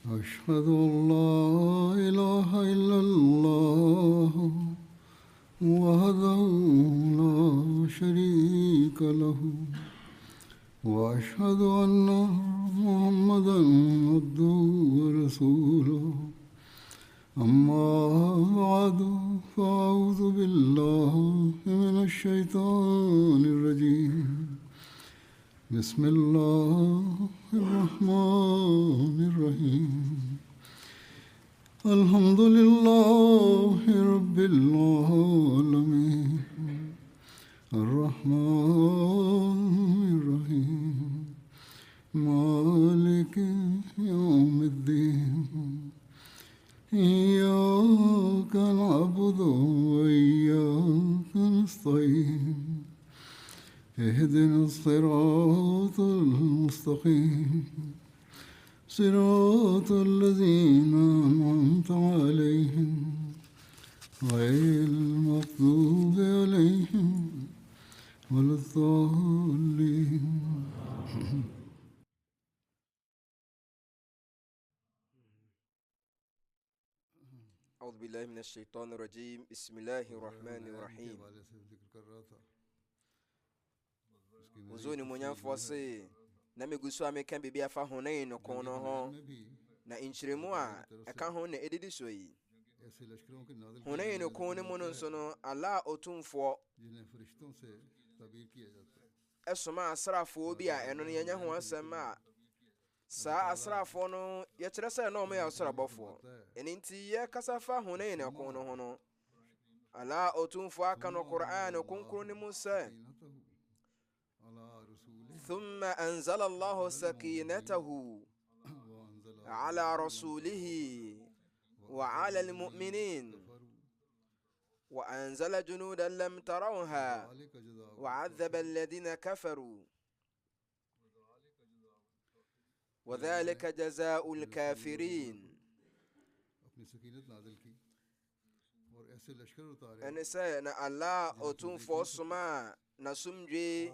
أشهد أن لا إله إلا الله وحده لا شريك له وأشهد أن محمدا عبده ورسوله أما بعد فأعوذ بالله من الشيطان الرجيم بسم الله الرحمن الرحيم الحمد لله رب العالمين الرحمن الرحيم مالك يوم الدين إياك نعبد وإياك نستعين اهدنا الصراط المستقيم صراط الذين أنعمت عليهم غير المغضوب عليهم ولا الضالين. أعوذ بالله من الشيطان الرجيم بسم الله الرحمن الرحيم وزوني منيان فوسي نمي غسوا مي كان بيبي افا هونين نو كونو هو na inchiremu a eka ho na edidi so yi hunayin no kon mu no so no ala otumfo esoma asrafo bi a eno no yenya ho asem a sa asrafo no ye kire se na o me asrabofo eninti ye kasafa hunayin no kon no ho no ala otumfo aka no Qur'an konkron ni musa ثم أنزل الله سكينته على رسوله وعلى المؤمنين وأنزل جنودا لم تروها وعذب الذين كفروا وذلك جزاء الكافرين. أنسى الله أتنفو السماء نسمجي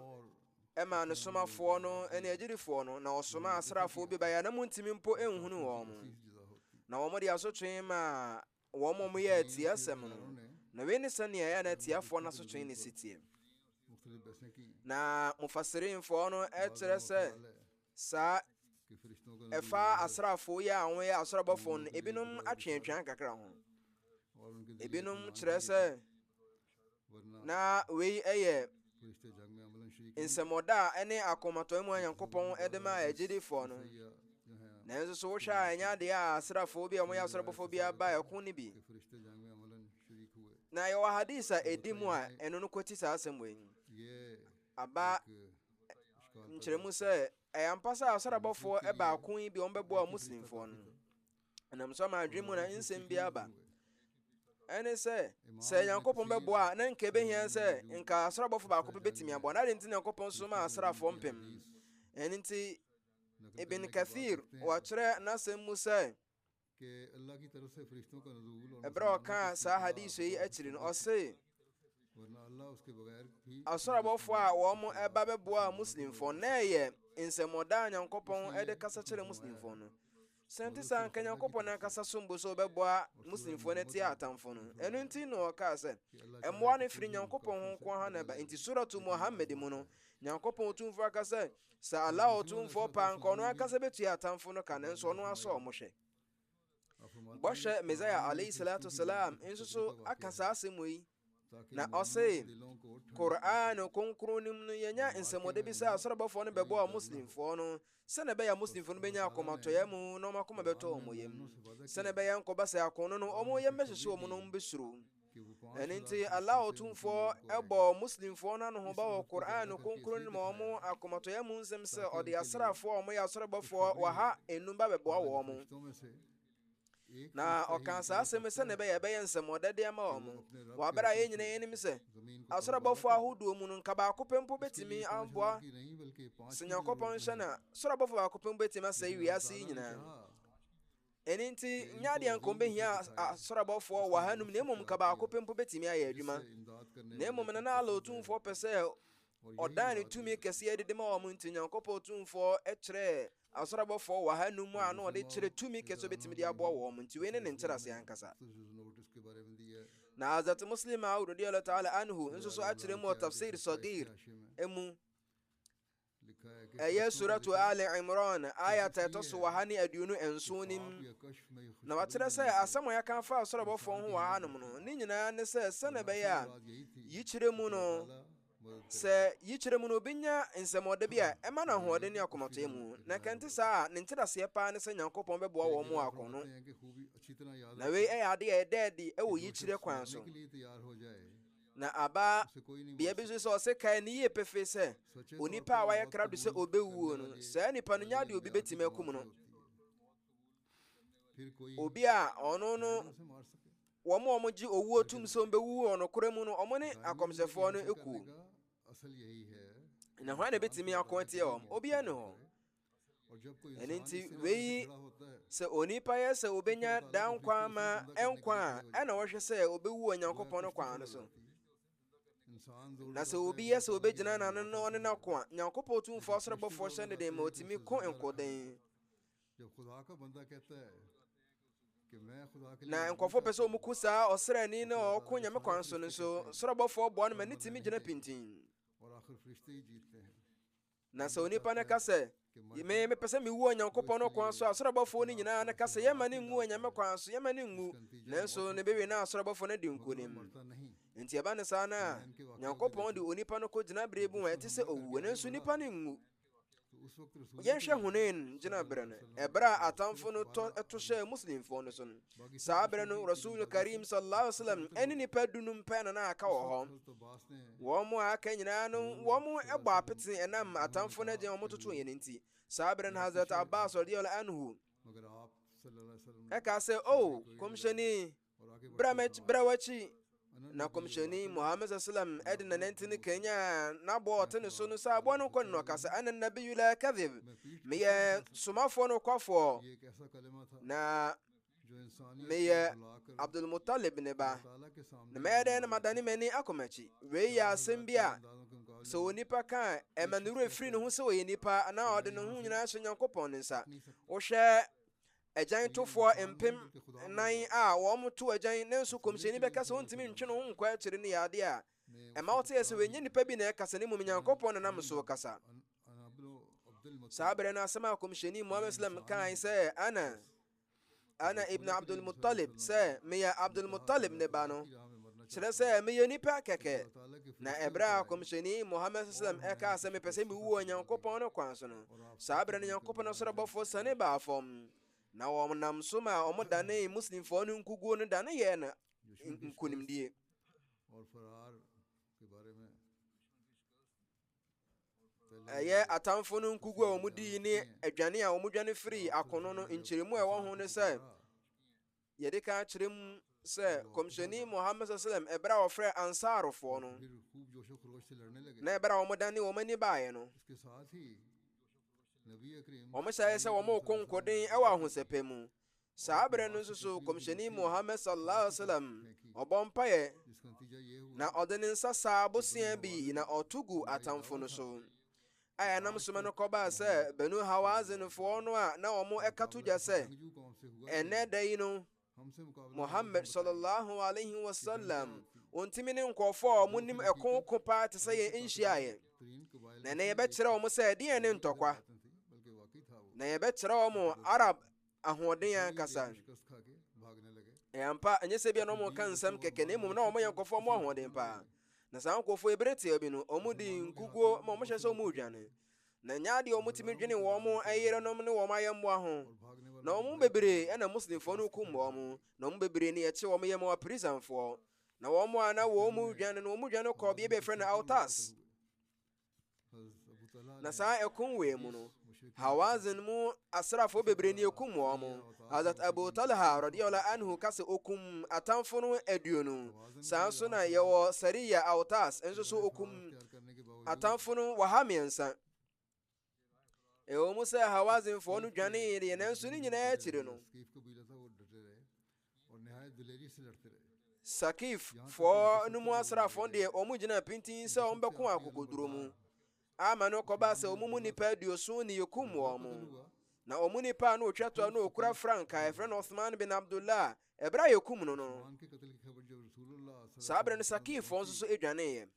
ema no somafo no ene agirifo no na osoma asrafo bi baya na muntimi mpo enhunu wo mo na wo mo de asotwen ma wo mo ye atia asem no na we ni sane ya na atiafo na asotwen ni sitie na mufassirin fo no etere se sa efa asrafo ya anwo ya asrabofo no ebinom atwentwan kakra ho ebinom kire se na we eye insemoda ene akomato emu Nyankopon edema agidifo no na enso so hwa anya de a asrafo bi omo ya asrafo bi aba yakun ni bi na yo hadisa edimu a eno no kwoti sa asemwe aba nkyeremu se ayampasa asrabofo eba akun bi ombebo muslimfo no na mso ma adwemu na insem bi aba ene se Nyankopon bebo a na nke be hia se nka asrabofo ba ko betimi abo na de nti Nyankopon so ma asrafo mpem ene nti Ibn Kathir wa kire na sem musa ke Allah ki taraf se farishton ka nuzul ebra ka sa hadith yi akiri no ose warna Allah uske bagair bhi asrabofo a wo mo eba bebo a muslimfo na ye nsemoda Nyankopon ede kasa kire muslimfo no senti san kan Nyankopon na kasa sombo so beboa muslimfo na ti atamfo no enu nti no ka se emwa ne firi Nyankopon ho ko ha na ba nti suratu Muhammad mu no Nyankopon tumfo aka se sa Allah otumfo pa nko no aka se betu atamfo no kan nso no aso mo hwe boshe Mesiah alayhi salatu salam enso aka sa asemoyi na ose Qur'an konkronim no yenya ensemode bi sa asrabafo no beboa muslimfo no sene be ya muslimfo no benya akomato ya mu no makoma beto omoyem sene be ya nkoba sa akono no omoyem mehyeso omo no mbesuro eninti Allah otumfo ebo muslimfo no no ho ba wo Qur'an konkronim ma omo akomato ya mu nsem se ode asrafo omo ya asrabafo wa ha enumba beboa wo omo na okansa asem se ne be ya be nsem de ma omo wa bra ye nyina yenim se asrabafo ahodo mu no nka ba akopempo betimi amboa Nyankopon hana sorabofo ba akopempo betimi asai wiase nyina eninti nyade ankombe hia sorabofo wa hanum na emom nka ba akopempo betimi aye adwuma na emom na ala otumfo pese odan tumi kese edede ma omo nti Nyankopon otumfo ekere asɔrɔbɔfoɔ wɔ ha no mu a na ɔde kyerɛ tumi kɛse obɛtumi de aboa wɔn nti wei ne nkyerɛase ankasa. Na Hazrat Muslim Maud radiyallahu ta'ala anhu nso so akyerɛ mu tafsir sagir emu ɛyɛ suratu Ali Imran ayat ɛtɔ so wɔ ha ne aduonu nson nim. Na wakyerɛ sɛ asɛm a yɛka fa asɔrɔbɔfoɔ ho wɔ hanom no ne nyinaa ne sɛ sɛne ɛbɛyɛ a yikyerɛ mu no obi nya nsɛmɔde bi a ɛma no ahoɔden ne akɔmɔtoɛ mu na kɛnte saa a ne nkyerɛseɛ paa ne sɛ Nyankopɔn bɛboa wɔn mu akɔ no. Na wei ɛyɛ ade a ɛda adi ɛwɔ yikyerɛ kwan so. Na aba bea bi so sɛ ɔse kae ne yie pɛfɛ sɛ onipa a wayɛ krado sɛ obɛwuo no saa nipa no nya de obi bɛtumi akum no. Obi a ɔno no wɔn gye owuo tum sɛ ɔmbɛwu wɔ nokorɛ mu no ɔmo ne akɔmhyɛfoɔ no ɛkuo. Na hwan na bɛtumi akɔ atia wɔn? Obiara ne hɔ. Ɛno nti wei sɛ onipa yɛ sɛ obɛnya daa nkwa ma ɛnkwa a ɛna wɔhwɛ sɛ obɛwu wɔ Nyankopɔn no kwan no so. Na sɛ obi yɛ sɛ obɛgyina n'ano na ɔne no ako a Nyankopɔn tumfoɔ asɔrɔbɔfoɔ hyɛ ne den ma ɔtumi ko nkoden. Na nkɔfoɔ pɛ sɛ ɔmo ku saa ɔsrɛni na ɔko Nyame kwan so no nso sɔrɔbɔfoɔ boa no ma ne tumi gyina pintin. Na sɛ onipa no ka sɛ mepɛ sɛ mewu Nyankopɔn no kwan so a asɔrɔbɔfoɔ no nyinaa no ka sɛ yɛma ne ngu Nyame kwan so yɛma ne ngu nanso ne bɛwie na asɔrɔbɔfoɔ no de nkonim. Nti ɛba ne saa no a Nyankopɔn de onipa no kɔgyina berɛ bi a ɛte sɛ ɔwuo nanso nipa no ngu. Yɛnhwɛ Hunain gyina berɛ no ɛberɛ a atamfo no to hyɛ muslimfoɔ no so no saa berɛ no Rasul Karim sallallahu alaihi wasallam ɛne nipa dunum pɛ na aka wɔ hɔ. Wɔn mu a aka nyinaa no wɔn mu ɛbɔ apete ɛnam atamfo no agye wɔn toto yɛn nti saa berɛ no Hazrat Abbas radiyallahu anhu ɛka sɛ kɔmhyɛni brɛ wakyi. Na kɔmhyɛni Muhammad sallam ɛde na nantini kanya na bɔ ɔte ne so no sɛ abɔ no nkɔ no ɔkasa ana nabiyyu la kadhib meyɛ somafoɔ no kɔfoɔ na meyɛ Abdul Muttalib ne ba na mɛyɛ dɛn na madane m'ani akɔmakyi. Wei yɛ asɛm bi a sɛ onipa ka ɛma ne werɛ firi ne ho sɛ ɔyɛ nipa anaa ɔde ne ho nyinaa hyɛ Nyankopɔn ne nsa. Wohwɛ agyan tofoɔ mpem 9 a wɔn to agyan nanso kɔmhyɛni bɛka sɛ wɔntumi ntwe ne ho nkɔ akyire ne yɛade a ɛma wote yɛ sɛ wɔnyɛ nipa bi na ɛkasa ne mmom Nyankopɔn na nam so kasa. Saa berɛ no asɛm a kɔmhyɛni Muhammad sallam kae sɛ ana ibn Abdul Muttalib sɛ meyɛ Abdul Muttalib ne ba no kyerɛ sɛ meyɛ nipa kɛkɛ. Na ɛberɛ a kɔmhyɛni Muhammad sallam ɛka sɛ mepɛ sɛ mewu wɔ Nyankopɔn no kwan so no saa berɛ no Nyankopɔn asɔrɔbɔfoɔ sane baa fam. Na wɔn nam so ma wɔn dane muslimfoɔ no nkuguo no dane yɛ na nkonimdie. Ɛyɛ atamfo no nkuguo a wɔn dii ne adwane a wɔn dwane firi akono no nkyerɛmu a ɛwɔ ho ne sɛ yɛde ka kyerɛ mu sɛ kɔmhyɛni Muhammad sallam ɛberɛ a wɔfrɛ Ansarfoɔ no na ɛberɛ a wɔn dane wɔn ani baeɛ no wɔn hyɛ sɛ wɔn kɔ nkoden ɛwɔ ahosɛpɛ mu. Saa berɛ no nso so kɔmhyɛni Muhammad sallallahu alaihi wasallam ɔbɔ mpaeɛ na ɔde ne nsa saa bosea bi na ɔto gu atamfo no so a ɛnam soma no kɔbaa sɛ Banu Hawazinfoɔ no a na wɔn ɛkato gya sɛ ɛnɛ da yi no Muhammad sallallahu alaihi wasallam ontimi ne nkɔfoɔ a wɔn nim ɛko ko paa te sɛ yɛn nhyiaeɛ na ɛnɛ yɛbɛkyerɛ wɔn sɛ ɛdeɛn ne ntɔkwa na yɛbɛkyerɛ wɔn Arab ahoɔden ankasa. Ɛyampa ɛnyɛ sɛ bia na wɔn ka nsɛm kɛkɛ na mmom na wɔn yɛ nkɔfoɔ mo ahoɔden paa. Na saa nkɔfoɔ ebere tia bi no wɔn di nkuguo ma wɔn hyɛ sɛ wɔn redwane na nyaade wɔn tumi dwene wɔn ɛyerenom ne wɔn ayɛmmoa ho na wɔn bebree ɛna muslimfoɔ no kum wɔn na wɔn bebree ne yɛkye wɔn yɛ ma prisonfoɔ na wɔn a na wɔn redwane no wɔn dwane kɔ bia bɛfrɛ no Autas. Na saa ɛko wei mu no Hawazin mu asrafo bebree ne ekum wɔn. Hazrat Abu Talha radiyallahu anhu kase okum atamfo no aduonu. Saa nso na yɛwɔ Sariya Autas nso so okum atamfo no wɔ ha mmiɛnsa. Ɛwɔ mu sɛ Hawazin fo no dwane yɛ nanso ne nyinaa akyire no Sakif fo no mu asrafo de ɔmo gyina pintin sɛ ɔmo bɛko akokoduro mu ama no kɔba sɛ ɔmo mu nipa aduoso ne yɛkum wɔn. na ɔmo nipa no otwa to no okura franka efre no Osman bin Abdullah ebra yekum no no saa bere no Sakifo nso so edwane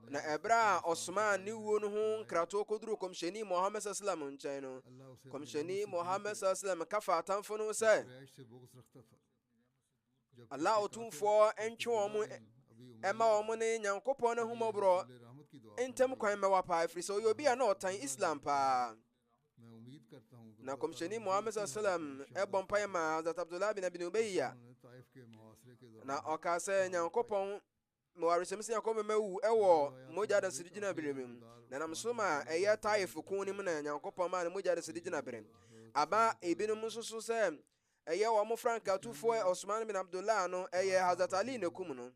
na ebra Osman ni wuo no ho nkrato koduru komsheni Muhammad sallallahu alaihi wasallam nkyɛn no komsheni Muhammad sallallahu alaihi wasallam kafa atamfo no sɛ Allah otumfo entwe ɔmo ɛma ɔmo ne Nyankopɔn no humɔborɔ entem kwan mɛwa paa efiri sɛ ɔyɛ obi a na ɔtan Islam paa na komsheni Muhammad sallallahu alaihi wasallam ɛbɔ mpae ma Hazrat Abdullah bin Abi Ubayya na ɔka sɛ Nyankopɔn mwarisem sɛ Nyankopɔn mɛwu ɛwɔ mogya da sidi gyina bere mu na nam so ma ɛyɛ Taif ko nim na Nyankopɔn ma ne mogya da sidi gyina bere aba ebinom nso so sɛ ɛyɛ wɔ mo franka tufo Osman bin Abdullah no ɛyɛ Hazrat Ali ne kum no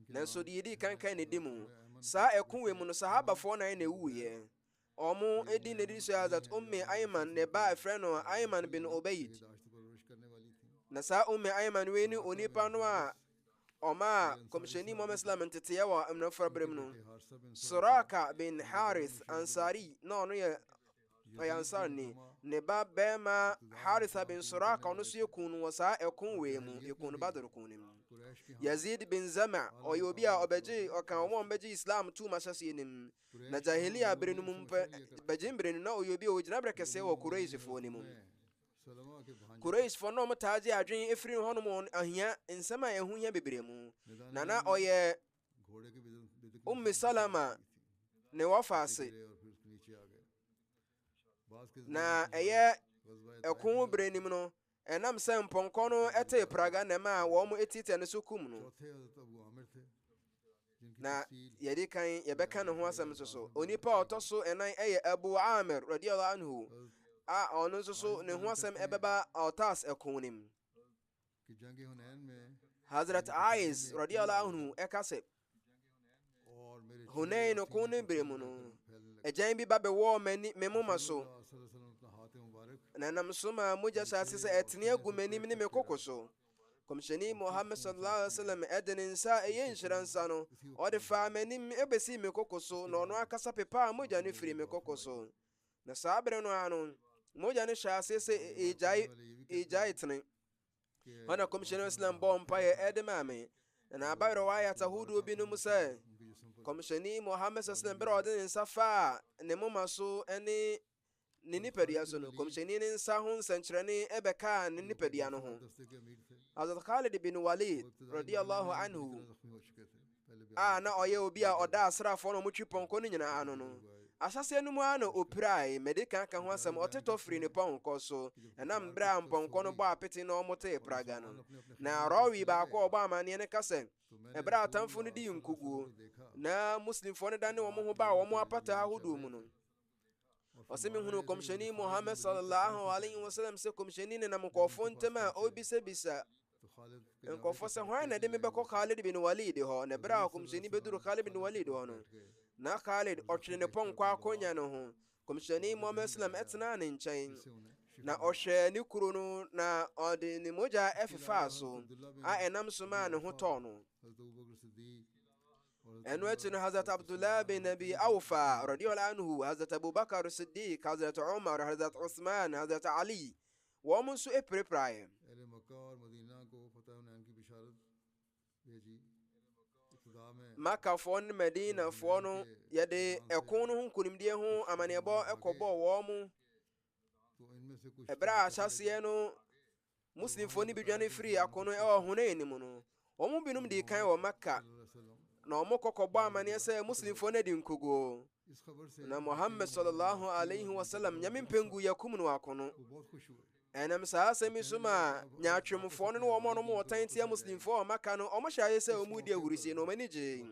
nanso de yedi kankan ne dimu saa ɛkunwe mu no sahabafo nan na ewuye ɔmo edi ne di so Hazrat Ayman ne ba efrɛ no Ayman bin Ubayd na saa Ayman we ni onipa no a ɔma komsheni Muhammad sallallahu alaihi wasallam wɔ amnafra brem no Suraka bin Harith Ansari na ɔno yɛ Ansar ni ne ba bema Haritha bin Suraka ɔno so yɛkun no wɔ saa ɛkunwe mu yɛkun no Badr kun mu Yazid bin Zama ɔyɛ obi a ɔbɛgye ɔka ɔmo ɔbɛgye Islam tu mahyɛse nim na jahiliya bere no mu bɛgye bere no na ɔyɛ obi a ogyina bere kɛse wɔ Quraysh fo ne mu Quraysh fo no mo taaje adwen efiri ho no mo ahia nsɛm a ɛho hia bebre mu na ɔyɛ Salama ne wafase na ɛyɛ ɛko bere nim no ɛnam sɛ mpɔnkɔ no ɛte praga na ma wɔ mo etite ne so kum no na yɛde kan yɛbɛka ne ho asɛm so onipa ɔtɔ so ɛnan ɛyɛ Abu Amir radiyallahu anhu a ɔno nso so ne ho asɛm ɛbɛba Autas ɛko nim Hazrat Aiz radiyallahu anhu ɛka sɛ Hunain no ko ne bere mu no ɛgyan bi ba bɛwɔ me moma so na nam so ma mogya hyɛase sɛ ɛtene agu m'anim ne me koko so komsheni Muhammad sallallahu alaihi wasallam ɛde ne nsa ɛyɛ nhyira nsa no ɔde faa m'anim ɛbɛsi me koko so na ɔno akasa pepa mogya no firi me koko so na saa bere no ano mogya no hyɛase sɛ ɛgyae tene ɔna komsheni Islam bɔ mpaeɛ ɛde ma me na abayerɛ wayɛ atahodoɔ bi no mu sɛ komsheni Muhammad sallallahu alaihi wasallam bere ɔde ne nsa faa ne moma so ɛne ne nipadua so no komsheni ne nsa ho nsɛnkyerɛne ɛbɛka ne nipadua no ho Hazrat Khalid bin Walid radiyallahu anhu na ɔyɛ obi a ɔda asrafo no mutwi pɔnkɔ no nyinaa ano no ahyɛseɛ no mu a na opirae medika ka ho asɛm ɔtetɔ firi ne pɔnkɔ so ɛnam bere a mpɔnkɔ no bɔ apete na ɔmotee praga no na rawi baako ɔbɔ amanneɛ ne ka sɛ ɛbere a atamfo no di nkuguo na muslimfoɔ no dane wɔn ho ba a wɔn apata ahodoɔ mu no ɔsɛ mehunu komsheni Muhammad sallallahu alaihi wasallam sɛ komsheni ne nam nkɔɔfo ntɛm a ɔbisabisa nkɔɔfo sɛ hwan na de me bɛkɔ Khalid bin Walid hɔ na bere a komsheni bɛduru Khalid bin Walid hɔ no na Khalid ɔtwere ne pɔnkɔ akonya no ho komsheni Muhammad sallam ɛtena ne nkyɛn na ɔhwɛ ne kuro no na ɔde ne mogya ɛfefaa so a ɛnam so maa ne ho tɔɔ no ɛno akyi no Hazrat Abdullah bin Abi Awfa radiyallahu anhu Hazrat Abubakar Siddiq Hazrat Umar Hazrat Uthman Hazrat Ali wɔn nso epireprae Makafoɔ ne Medinafoɔ no yɛde ɛko no ho nkonimdie ho amanneɛbɔ ɛkɔbɔɔ wɔn mo ɛberɛ a ahyɛseɛ no muslimfoɔ no bi dwane firi akono ɛwɔ Hunain mu no wɔn binom de kan wɔ Makka na ɔmo kɔkɔbɔ amanneɛ sɛ muslimfoɔ no di nkogo na Muhammad sallallahu alaihi wasallam nyame mpengu yakum no akono ɛnam saa asɛm so ma nyaatwemfoɔ no wɔn no wɔtan tia muslimfoɔ wɔ Makka no ɔmo hyɛ sɛ ɔmo di ahurisie na ɔmo ani gye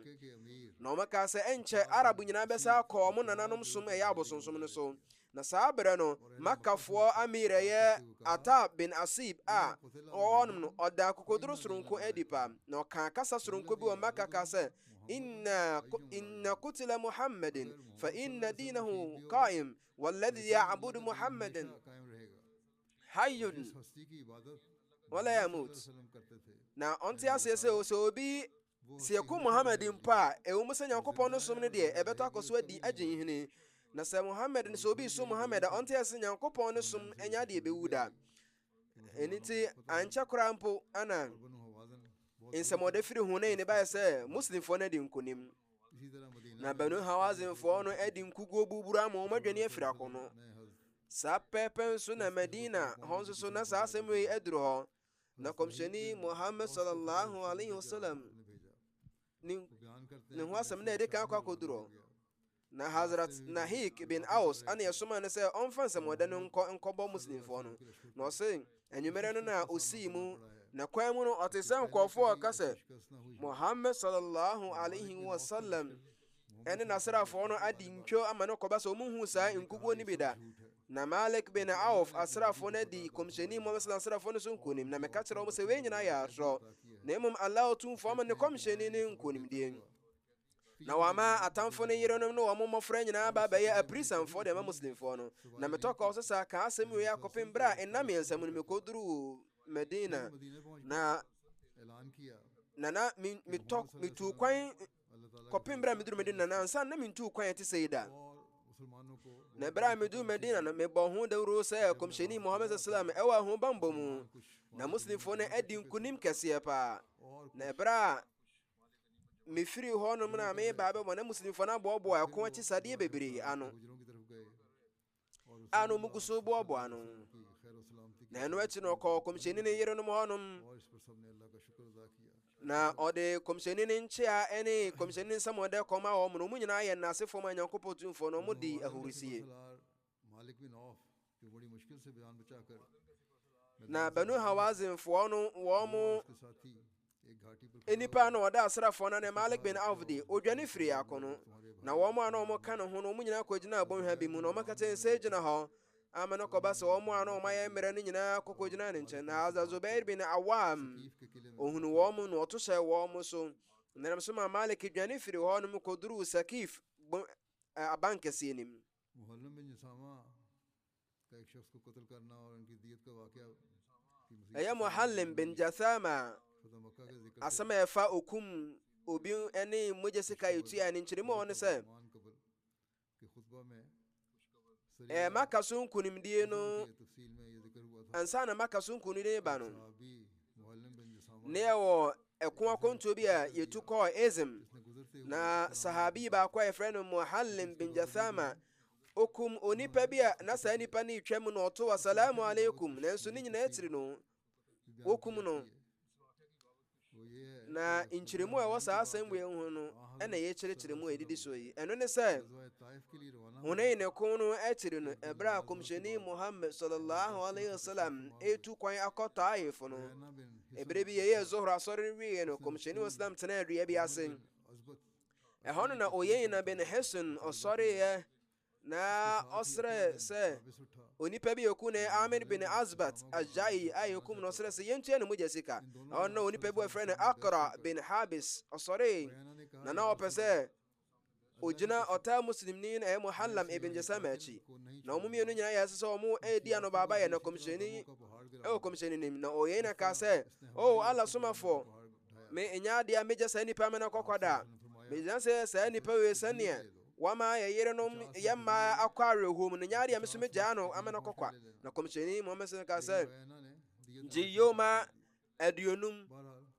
na ɔmo ka sɛ ɛnkyɛ Arab nyinaa bɛsa akɔ ɔmo nananom som ɛyɛ abosonsom no so na saa bere no Makkafoɔ amir ɛyɛ Ata bin Asib a ɔnom no ɔda kokodoro soronko adipa na ɔka kasa soronko bi wɔ Makka ka sɛ inna qutila Muhammadin fa inna dinahu qa'im walladhi ya'budu Muhammadan hayyun wala yamut na ɔnte ase sɛ obi sɛ ku Muhammadin pa ɛwɔ mu sɛ Nyankopɔn no som no deɛ ɛbɛtɔ akɔso adi agye hene na sɛ Muhammad ne sɛ obi so Muhammad a ɔnte ase Nyankopɔn ne som ɛnya de bɛwu da ɛni nti ankyɛ koraa mpo ana nsɛmɔde firi Hunain ne bae sɛ muslimfoɔ no adi nkonim na Banu Hawazimfoɔ no adi nkuguo buburu ama wɔn adwane afiri akono saa pɛpɛ nso na Medina hɔ nso so na saa asɛm yi aduru hɔ na kɔmhyɛni Muhammad sallallahu alaihi wasallam ne ho asɛm na ɛde kan akɔduru na Hazrat Nahik bin Aus ana yɛsoma no sɛ ɔmfa nsɛmɔde no nkɔbɔ muslimfoɔ no na ɔse anwummerɛ no na osii mu na kwan mu no ɔte sɛ nkɔɔfoɔ ɔka sɛ Muhammad sallallahu alaihi wasallam ɛne n'asraafoɔ no adi ntwo ama no kɔba sɛ ɔmuhu saa nkuguo no bi da na Malik bin Auf asraafoɔ no adi kɔmhyɛni Muhammad sallallahu asraafoɔ no so nkonim na meka kyerɛ wɔm sɛ wei nyinaa yɛ atorɔ na mmom Allah ɔtumfoɔ ama ne kɔmhyɛni ne nkonimdie na wama atamfo no yerenom ne wɔn mmɔfra nyinaa ba bɛyɛ apirisanfoɔ de ma muslimfoɔ no na metɔka ɔso saa ka asɛm wei akɔpem berɛ a ɛnna mmiɛnsa mu no mekɔduruu Medina na metuu kwan kɔpem berɛ a meduru Medina na ansa na mentuu kwan ɛte sɛ yi da na berɛ a meduru Medina no mebɔ ho dawuro sɛ kɔmhyɛni Muhammad sallam ɛwɔ ahobanbɔ mu na muslimfoɔ no adi nkonim kɛseɛ paa na berɛ a mefiri hɔ nom na meba bɛbɔ na muslimfoɔ no aboaboa ɛko akyi sadeɛ bebree ano mugu so boaboa no na ɛno akyi no ɔkɔɔ kɔmhyɛni ne yerenom hɔnom na ɔde kɔmhyɛni ne nkyea ne kɔmhyɛni ne nsɛm ɔde kɔma wɔ mu no ɔmu nyinaa yɛ nnasefoɔ ma Nyankopɔn tumfoɔ no ɔmu di ahurisie na Banu Hawazimfoɔ no wɔn mo enipa no ɔda asraafoɔ no ne Malik bin Auf de odwane firi akono na wɔn mo a na wɔn ka ne ho no ɔmu nyinaa kɔgyina abɔnhwa bi mu na ɔmaka kyɛn sɛ gyina hɔ ama no kɔba sɛ wɔn mo a na ɔmayɛ mmerɛ no nyinaa kɔkɔgyina ne nkyɛn na Zubair bin Awam ohunu wɔn mo na ɔto hyɛ wɔn mo so nam so ma Malik dwane firi hɔ no mu kɔduruu Sakif aban kɛseɛ nim ɛyɛ Muhallim bin Jathama asɛm a ɛfa okum obi ne mogya sika yɛtua ne nkyerɛmu a ɔne sɛ Maka so nkonimdie no ansa na Maka so nkonimdie ba no ne ɛwɔ ɛko akɔntuo bi a yɛtu kɔɔ Ezim na sahabi baakɔ a yɛfrɛ no Muhallim bin Jathama okum onipa bi a na saa nipa no twam na ɔto assalamu alaikum nanso ne nyinaa akyiri no wokum no na nkyerɛmu a ɛwɔ saa asɛm wei ho no ɛna yɛkyerɛkyerɛ mu a ɛdidi so yi ɛno ne sɛ Hunain ne ko no akyiri no ɛberɛ a kɔmhyɛni Muhammad sallallahu alaihi wasallam ɛtu kwan akɔ Taif no ɛberɛ bi yɛyɛ Zuhur asɔre wieɛ no kɔmhyɛni wasallam tena adua bi ase ɛhɔ no na Uyayna bin Hisn ɔsɔreeɛ na ɔsrɛ sɛ onipa bi yɛku ne Amir bin Azbat Ajai a yɛkum no ɔsrɛ sɛ yɛntua ne mogya sika ɔno na onipa bi wɔfrɛ no Akra bin Habis ɔsɔree na ɔpɛ sɛ ogyina ɔtaa muslimni na ɛyɛ Muhallam ibn Jasama akyi na ɔmo mmienu nyinaa yɛ sɛ ɔmo adi ano baaba yɛ na kɔmhyɛni nim na Uyayna ka sɛ Allah somafoɔ me ɛnya adeɛ a megya saa nipa me na kɔkɔ da megya sɛ saa nipa wei sɛnea wama yɛ yerenom yɛ mmaa akɔ awerɛhoɔ mu no nyɛ adeɛ me so megyaa no ama no kɔkɔ na kɔmhyɛni Muhammad sɛ ka sɛ gye yoma aduonum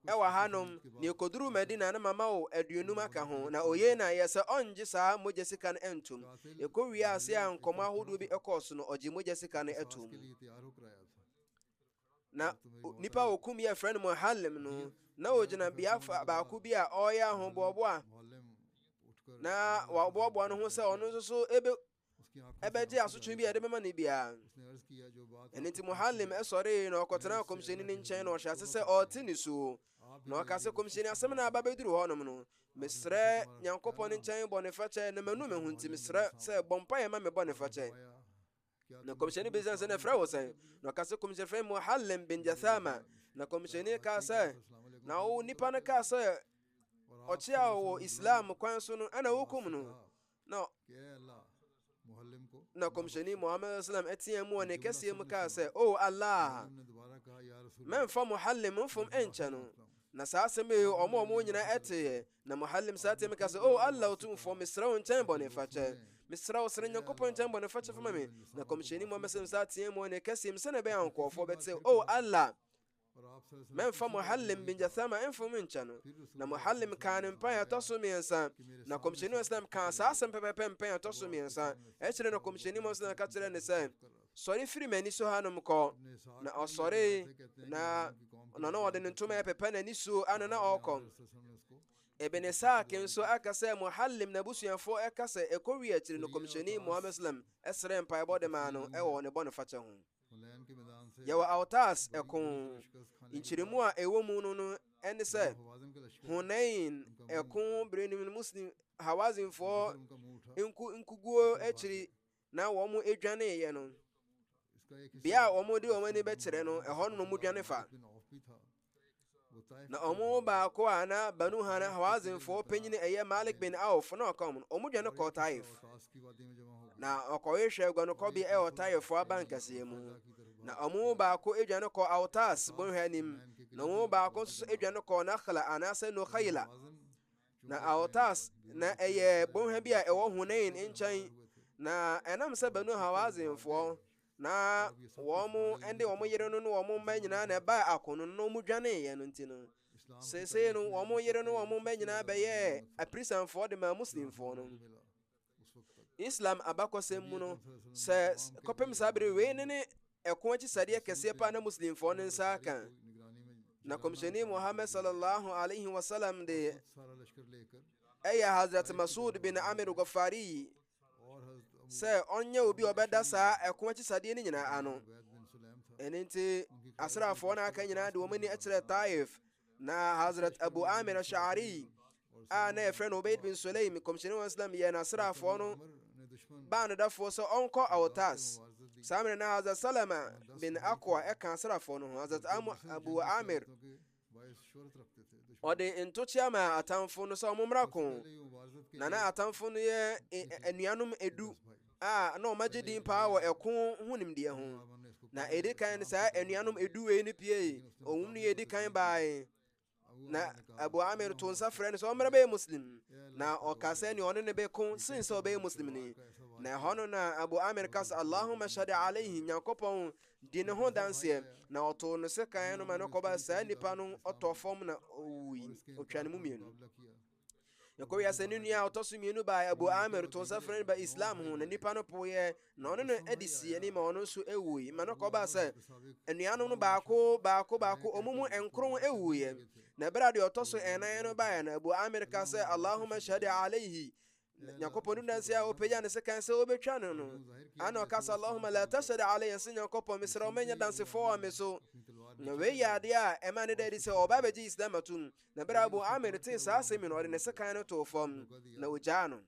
ɛwɔ hanom na ɛkɔduru Medina na mama wo aduonum aka ho na Uyayna yɛ sɛ ɔngye saa mogya sika no ɛntom ɛkɔwie ase a nkɔmmɔ ahodoɔ bi ɛkɔɔ so no ɔgye mogya sika no ɛtom na nipa a wɔkum yɛ frɛ no Muhallim no na ɔgyina biafa baako bi a ɔreyɛ ahoboɔboa na waboaboa no ho sɛ ɔno nso so ɛbɛgye asotwe bi a ɛde bɛma no biara ɛno nti Muhallim ɛsɔree na ɔkɔtena kɔmhyɛni ne nkyɛn na ɔhyɛ ase sɛ ɔte ne suo na ɔka sɛ kɔmhyɛni asɛm na aba bɛduru hɔnom no mesrɛ Nyankopɔn ne nkyɛn bɔne fakyɛ na manu me ho nti mesrɛ sɛ bɔ mpaeɛ ma me bɔne fakyɛ na kɔmhyɛni bi sɛ na frɛ wo sɛn na ɔka sɛ kɔmhyɛni frɛ Muhallim bin Jathama na kɔmhyɛni kaa sɛ na wo nipa no kaa sɛ ɔkyea wɔ Islam kwan so no ana wokum no na kɔmhyɛni Muhammad sallam ɛteɛ mu wɔ ne kɛseɛ mu kaa sɛ Allah mɛmfa Muhallim mfom ɛnkyɛ no na saa asɛm yi ɔmo nyinaa ɛteɛ na Muhallim saa teɛ mu kaa sɛ Allah ɔtumfoɔ mesrɛ wo nkyɛn bɔne fakyɛ mesrɛ wo srɛ nyankopɔn nkyɛn bɔne fakyɛ fama me. Na kɔmhyɛni Muhammad sallam saa teɛ mu ne kɛseɛ mu sɛne ɛbɛyɛ nkɔɔfoɔ bɛte o Allah mɛmfa Muhallim bin Jathama ɛmfa mu nkyɛ no. Na Muhallim kaa ne mpan ɛtɔ so mmiɛnsa. Na kɔmhyɛni Islam kaa saa asɛm pɛpɛpɛ mpan ɛtɔ so mmiɛnsa. Ɛkyerɛ na kɔmhyɛni Muhammad sallam ka kyerɛ ne sɛ sɔre firi m'ani so hanom kɔ. Na ɔsɔre na ɔde ne ntoma ɛpɛpɛ n'ani so ana na ɔrekɔ. Ibn Isaaq nso aka sɛ Muhallim n'abusuafoɔ ɛka sɛ ɛkɔwie akyiri no kɔmhyɛni Muhammad sallam ɛsrɛ mpaebɔ de maa no ɛwɔ ne bɔne fakyɛ ho. Yɛwɔ Autas ɛko nkyerɛmu a ɛwɔ mu no ɛne sɛ Hunain ɛko bere no Muslim Hawazimfoɔ nkuguo akyiri na wɔn mo adwaneeɛ no. Bea a wɔn de wɔn ani bɛkyerɛ no ɛhɔ no mu dwane fa. Na ɔmo baako a na Banu Hana Hawazimfoɔ panyin ɛyɛ Malik bin Auf na ɔka ɔmo ɔmo dwane kɔ Taif. Na ɔkɔhwehwɛ guanokɔbea ɛwɔ Taiffoɔ abankɛseɛ mu. Na ɔmo baako adwane kɔ Autas bɔnhwɛ anim. Na ɔmo baako nso adwane kɔ Nakhla anaasɛ Nukhaila. Na Autas na ɛyɛ bɔnhwɛ bi a ɛwɔ Hunain nkyɛn. Na ɛnam sɛ Banu Hawazimfoɔ na wɔn ɛde wɔn yere no wɔn mma nyinaa na ɛbaa akono no wɔn dwaneeɛ no nti no seesei no wɔn yere no wɔn mma nyinaa bɛyɛ apirisanfoɔ de ma muslimfoɔ no. Islam abakɔsɛm mu no sɛ kɔpem saa bere wei ne ɛko akyisadeɛ kɛseɛ paa na muslimfoɔ no nsa aka. Na kɔmhyɛni Muhammad sallallahu alaihi wasallam de ɛyɛ Hazrat Masud bin Amir Ghafari sɛ ɔnyɛ obi ɔbɛda saa ɛko akyisadeɛ no nyinaa ano. Ɛno nti asraafoɔ no aka nyinaa de wɔn ani akyerɛ Taif. Na Hazrat Abu Amir Ash'ari a na yɛfrɛ no Ubayd bin Sulaim kɔmhyɛni wa Islam yɛ n'asraafoɔ no baa no dafoɔ sɛ ɔnkɔ Autas. Saa mmerɛ na Hazrat Salama bin Akwa ɛka asraafoɔ no ho. Hazrat Abu Amir ɔde ntokyea ma atamfo no sɛ ɔmo mmra ko. Na atamfo no yɛ anuanom edu a na ɔmagye din paa wɔ ɛko ho nimdeɛ ho. Na ɛdi kan saa anuanom edu wei no pie ɔwom no yɛdi kan bae. Na Abu Amir to nsa frɛ no sɛ ɔmmra bɛyɛ muslim. Na ɔka sɛ ne ɔne ne bɛko sen sɛ ɔbɛyɛ muslim ni. Na ɛhɔ no na Abu Amir ka sɛ Allahumma shahid alayhi Nyankopɔn di ne ho danseɛ. Na ɔtoo no sɛ kan no ma no kɔba saa nipa no ɔtɔ fam na ɔwui ɔtwa ne mu mmienu. Yɛkɔwia sɛ ne nua a ɔtɔ so mmienu baa Abu Amir to nsa frɛ no ba Islam ho. Na nipa no poeɛ na ɔne no adi siani ma ɔno nso ɛwui. Ma no kɔba sɛ anuanom no baako ɔmo mu ɛnkron ɛwuiɛ. Na ɛberɛ a deɛ ɔtɔ so ɛnan no baeɛ no Abu Amir ka sɛ Allahumma shahid alayhi Nyankopɔn no danseɛ a ɔpagya ne sɛ kan sɛ wobɛtwa no no. Ana ɔka sɛ Allahumma la tashhad alayhi sɛ Nyankopɔn mesrɛ wo mɛnyɛ dansefoɔ a me so. Na wei yɛ adeɛ a ɛma ne da adi sɛ ɔba bɛgye Islam atom. Na ɛberɛ a Abu Amir tee saa asɛm yi no ɔde ne sekan no too fam na ogyaa no.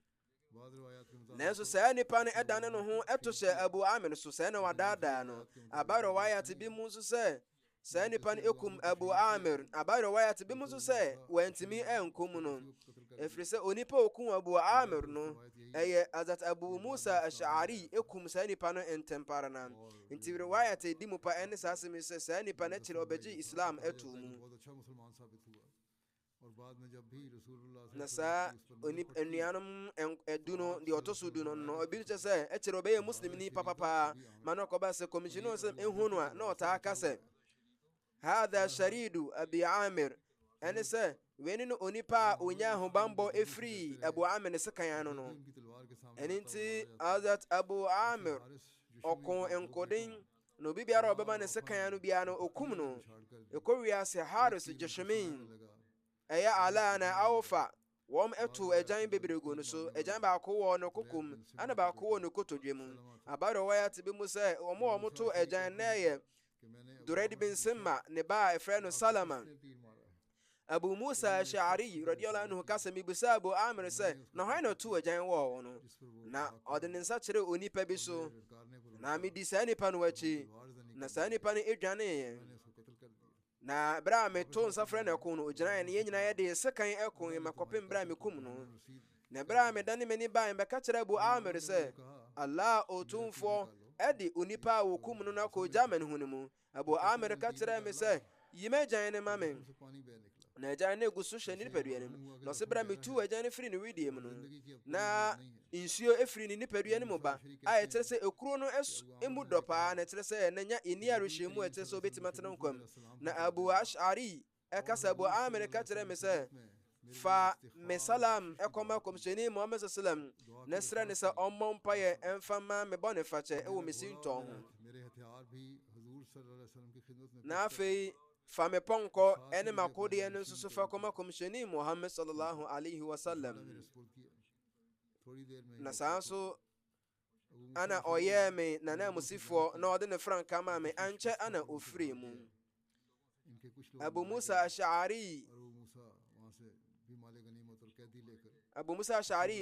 Nanso saa nipa no ɛdane no ho ɛto hyɛ Abu Amir so sɛ na wadaadaa no. Aba riwayat bi mu nso sɛ saa nipa no ekum Abu Amir. Aba riwayat bi mu nso sɛ wantumi ɛnkum no. Ɛfiri sɛ onipa okum Abu Amir no ɛyɛ Hazrat Abu Musa Ash'ari ekum saa nipa no ntɛmpara na. Nti riwayat di mu pa ɛne saa asɛm sɛ saa nipa no kyerɛ ɔbɛgye Islam ɛto mu. Na saa anuanom edu no deɛ ɔtɔ so du no obi kyerɛ sɛ ɛkyerɛ ɔbɛyɛ muslim ni papapaa. Ma no ɔkɔba sɛ kɔmhyɛni no sɛ ɛhu no a na ɔtaa ka sɛ hadha sharidu Abi Amir ɛne sɛ wei no onipa a onya ahobanbɔ ɛfiri Abu Amir ne sekan ano no. Ɛno nti Hazrat Abu Amir ɔko nkoden na obi biara ɔbɛma ne sekan no biara no okum no. Ɛkɔwia sɛ Haris Jashamin ɛyɛ Ala na Awfa wɔm ɛto agyan bebree gu no so. Agyan baako wɔ no kokom ana baako wɔ no kotodwe mu. Aba riwayat bi mu sɛ wɔn to agyan na ɛyɛ Duraid bin Simma ne ba ɛfrɛ no Salama. Abu Musa Ash'ari radiyallahu anhu kasa mibisa Abu Amir sɛ na hwan na to agyan wɔ no. Na ɔde ne nsa kyerɛ onipa bi so. Na medi saa nipa no akyi. Na saa nipa no edwaneeɛ. Na bra me to nsa frɛ na ɛko no ogyina ne nyinaa yɛde sekan ɛko ma kɔpem bra me kum no. Na bra me dane m'ani ban bɛka kyerɛ Abu Amir sɛ Allah otumfo ɛde onipa a wɔkum no na kɔ gyaman hu no mu. Abu Amir ka kyerɛ me sɛ yimagyan ne ma me. na agyan no egu so hwɛ ne nipadua no mu na ɔse bra metu agyan no firi ne wedie mu no na nsuo efiri ne nipadua no mu ba a ɛkyerɛ sɛ ekuro no emu dɔ paa na ɛkyerɛ sɛ ɛnanya ɛni arehyɛ mu a ɛkyerɛ sɛ obetumi atena nkwa mu na Abu Ash'ari ɛkasa Abu Amir ka kyerɛ me sɛ fa me salam ɛkɔma kɔmhyɛni Muhammad sallam na srɛ ne sɛ ɔmmɔ mpaeɛ ɛmfa ma me bɔne fakyɛ ɛwɔ me sintɔn ho na afei fa me pɔnkɔ ɛne makodeɛ no nso so fa kɔma kɔmhyɛni Muhammad sallallahu alaihi wasallam na saa nso ana ɔyɛɛ me nana musifoɔ na ɔde ne franka ma me ankyɛ ana ofiri mu. Abu Musa Ash'ari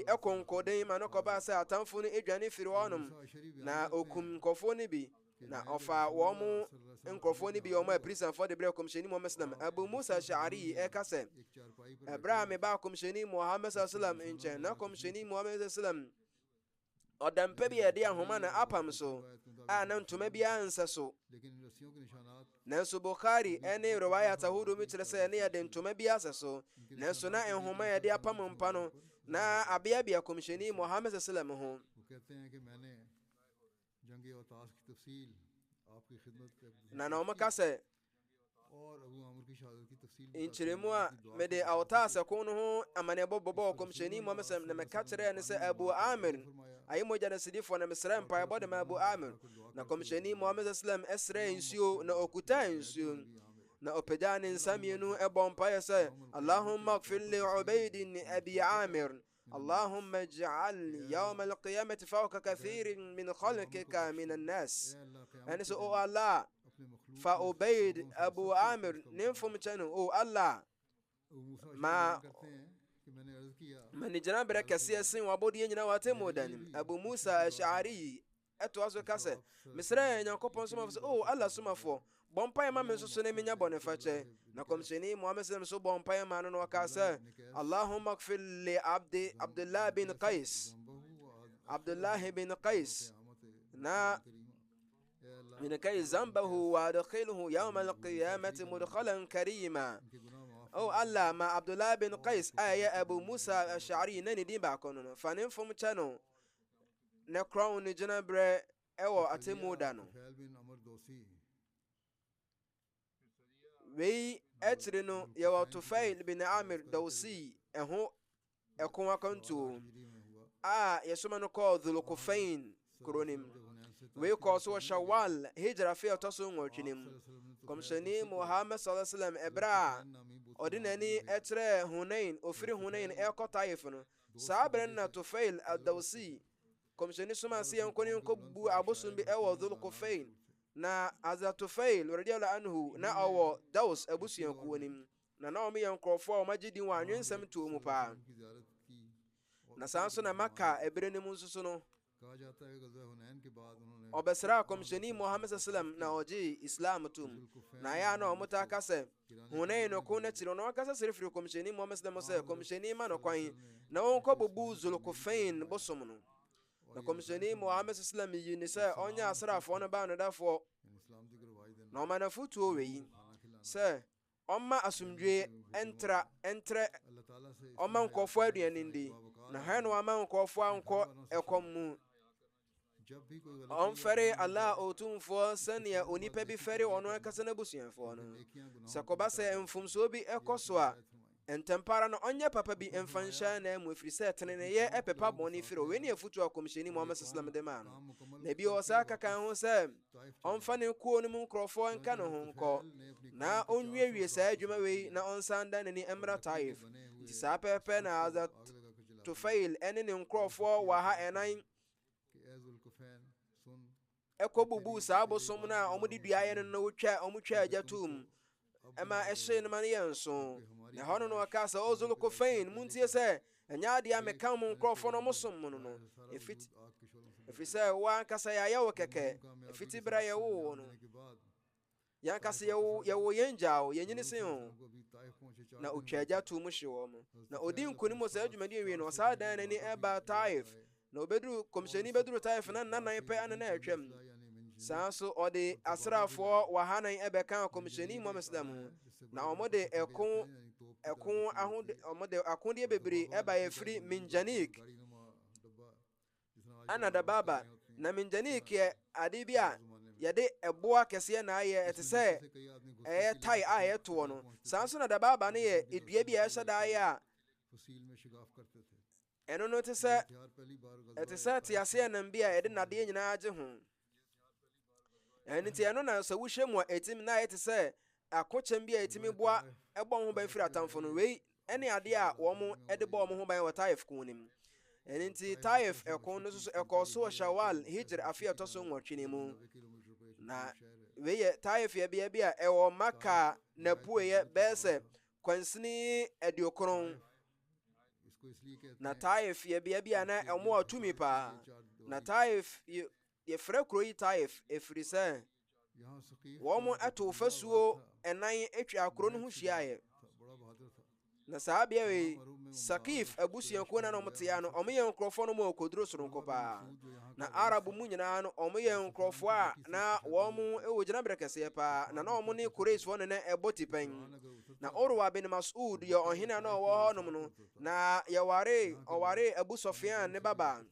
ɛkɔnkɔden ma no kɔbaa sɛ atamfo no adwane firi hɔnom na okum nkɔfoɔ no bi na ɔfa wɔn mo nkɔfoɔ no bi wɔn a prisianfoɔ de brɛ kɔmhyɛni Muhammad sallam. Abu Musa Ash'ari ɛka sɛ ɛberɛ a mebaa kɔmhyɛni Muhammad sallam nkyɛn na kɔmhyɛni Muhammad sallam ɔda mpa bi a ɛde ahoma na apam so a na ntoma biara nsɛ so nanso Bukhari ɛne riwayat ahodoɔ mu kyerɛ sɛ ɛne yɛde ntoma bi asɛ so nanso na nhoma yɛde apam mpa no na abeabea kɔmhyɛni Muhammad sallam ho na ɔmka sɛ nkyerɛmu a mede awtaa sɛko no ho amanneɛbɔ bɔbɔɔ kɔmhyɛni Muhammad sallam na meka kyerɛɛ ne sɛ Abu Amir ayɛ mogya no sidifoɔ na mesrɛ mpaeɛbɔ de ma Abu Amir na kɔmhyɛni Muhammad sallam ɛsrɛ nsuo na ɔkutaa nsuo na ɔpagyaa ne nsa mmienu ɛbɔ mpaeɛ sɛ Allahumma ighfir li Ubayd Abi Amir اللهم اجعل يوم القيامة فوق كثير من خلقك من الناس يعني سو او الله فأبيد أبو عامر نفهم تنو او الله ما من جناب ركسي سين وابودي يننا واتمو دانم أبو موسى الأشعري أتوازو كاسة مسرين ينكوبون سما فسو او الله سما فو بومباي ما من سوسو نمي نبوني فاتشي نكم سيني محمد سلام سو بومباي ما ننو كاسة اللهم اغفر عبد الله بن قيس عبد الله بن قيس نا من كي ذنبه وادخله يوم القيامة مدخلا كريما او الله ما عبد الله بن قيس ايا ابو موسى الأشعري نني دين باكونو فنفهم تشانو نكراون جنبره ايو اتمو دانو wei ɛkyere no yɛwɔ Tufail bin Amir Dawsi ɛho ɛko akantuo a yɛsoma no kɔɔ Dhul-Kufain kuronim wei kɔɔ so wɔ Shawwal hijra fe ɔtɔ so nwɔtwenem kɔmhyɛni Muhammad sallallahu alaihi wasallam ɛberɛ a ɔde n'ani ɛkyerɛ Hunain ofiri Hunain ɛkɔ Taif no saa berɛ na Tufail al-Dawsi kɔmhyɛni soma se yɛnkɔ ne nkɔbu abosom bi ɛwɔ Dhul-Kufain na Tufail radiyallahu anhu na awo Daus abusuankuo nim na ɔmo yɛ nkurɔfoɔ a ɔmo agye din wɔ anwensɛm tuo mu paa na saa nso na Maka ebere ne mu nso so no ɔbɛsra kɔmhyɛni Muhammad sallam na ɔgye Islam tum na ya na ɔmo ta ka sɛ Hunain no ko na kyerɛ no ɔkasa sɛ firi kɔmhyɛni Muhammad sallam sɛ kɔmhyɛni ma no kwan na ɔnkɔbɔbu Dhul-Kufain bosom no na kɔmhyɛni Muhammad sallam yi ne sɛ ɔnyɛ asraafoɔ no baa no dafoɔ na ɔma na fotuo wei sɛ ɔma asomdwe ɛntrɛ ɔma nkɔfoɔ aduane ndi na hɛn no ɔma nkɔfoɔ ankɔ ɛkɔm mu ɔmfɛre Allah otumfoɔ sɛnea onipa bi fɛre ɔno ankasa n'abusuafoɔ no sɛ kɔba sɛ mfomsoɔ bi ɛkɔ so a ntɛmpara no ɔnyɛ papa bi mfa nhyɛ na mu ɛfiri sɛ teneneyɛ ɛpepa bɔne firi wei ne afotu a kɔmhyɛni Muhammad sallam de ma no na bi ɔ saa kaka ho sɛ ɔmfa ne kuo no mu nkurɔfoɔ nka ne ho nkɔ na ɔnwiewie saa adwuma wei na ɔnsan da n'ani mmra Taif nti saa pɛpɛ na Tufail ɛne ne nkurɔfoɔ wɔ ha ɛnan ɛkɔbubu saa bosom no a ɔmode duayɛ no na ɔmo twa agya tom ɛma ɛhyee no ma no yɛ nso na hɔ no ɔka sɛ Dhul-Kufain muntie sɛ ɛnyɛ adeɛ a meka mo nkurɔfoɔ no ɔmosom mo no ɛfiri sɛ woankasa yɛayɛ wo kɛkɛ ɛfiti berɛ a yɛwoo wo no yɛankasa yɛwo yɛn gyaa wo yɛnyini sen ho na ɔtwa agya to mu hye wɔ mo na ɔdi nkonim wɔ saa adwumadi wie no ɔsaa dan n'ani ɛba Taif na kɔmhyɛni bɛduru Taif na nnanan pɛ ane na ɛtwam saa nso ɔde asraafoɔ wahanan ɛbɛka kɔmhyɛni Muhammad sallam ho na ɔmo de ɛko ɛko ɔmode akodeɛ bebree ɛba yɛfiri Minjanik ana Dababa. Na Minjanik yɛ ade bi a yɛde ɛboa kɛseɛ na ayɛ ɛte sɛ ɛyɛ tae a yɛtoɔ no. Saa nso na Dababa no yɛ edua bi a ɛhyɛ daeɛ a ɛno no ɛte sɛ teaseɛnam bi a yɛde nnadeɛ nyinaa gye ho. ɛno nti ɛno na sɛ wohyɛ mu a ɛtim na ɛte sɛ akokyɛm bi a ɛtumi boa ɛbɔ ho ban firi atamfo no. Wei ɛne adeɛ a wɔn de bɔ wɔn ho ban wɔ Taif ko no mu. ɛno nti Taif ɛko no nso ɛkɔɔ so wɔ Shawwal Hijr afe a ɛtɔ so 8 mu. Na wei yɛ Taif yɛ bea bi a ɛwɔ Maka na pueyɛ bɛyɛ sɛ kwansini 90. Na Taif yɛ bea bi a na ɛmo atumi paa. Na Taif yɛfrɛ kuro yi Taif ɛfiri sɛ wɔn ato fasuo ɛnan atwa kuro no ho hyiaeɛ. Na saa bea wei Sakif abusuakuo na wɔn te ano, wɔn yɛ nkurɔfoɔ no mu ɔkɔduro soronko paa. Na Arab mu nyinaa no wɔn yɛ nkurɔfoɔ a na wɔn wɔ gyinabere kɛseɛ paa. Na wɔn ne Quraishfoɔ no na ɛbɔ tipɛn. Na Urwa bin Mas'ud yɛ ɔhene na ɔwɔ hɔnom no. Na ɔware Abu Sufyan ne baba.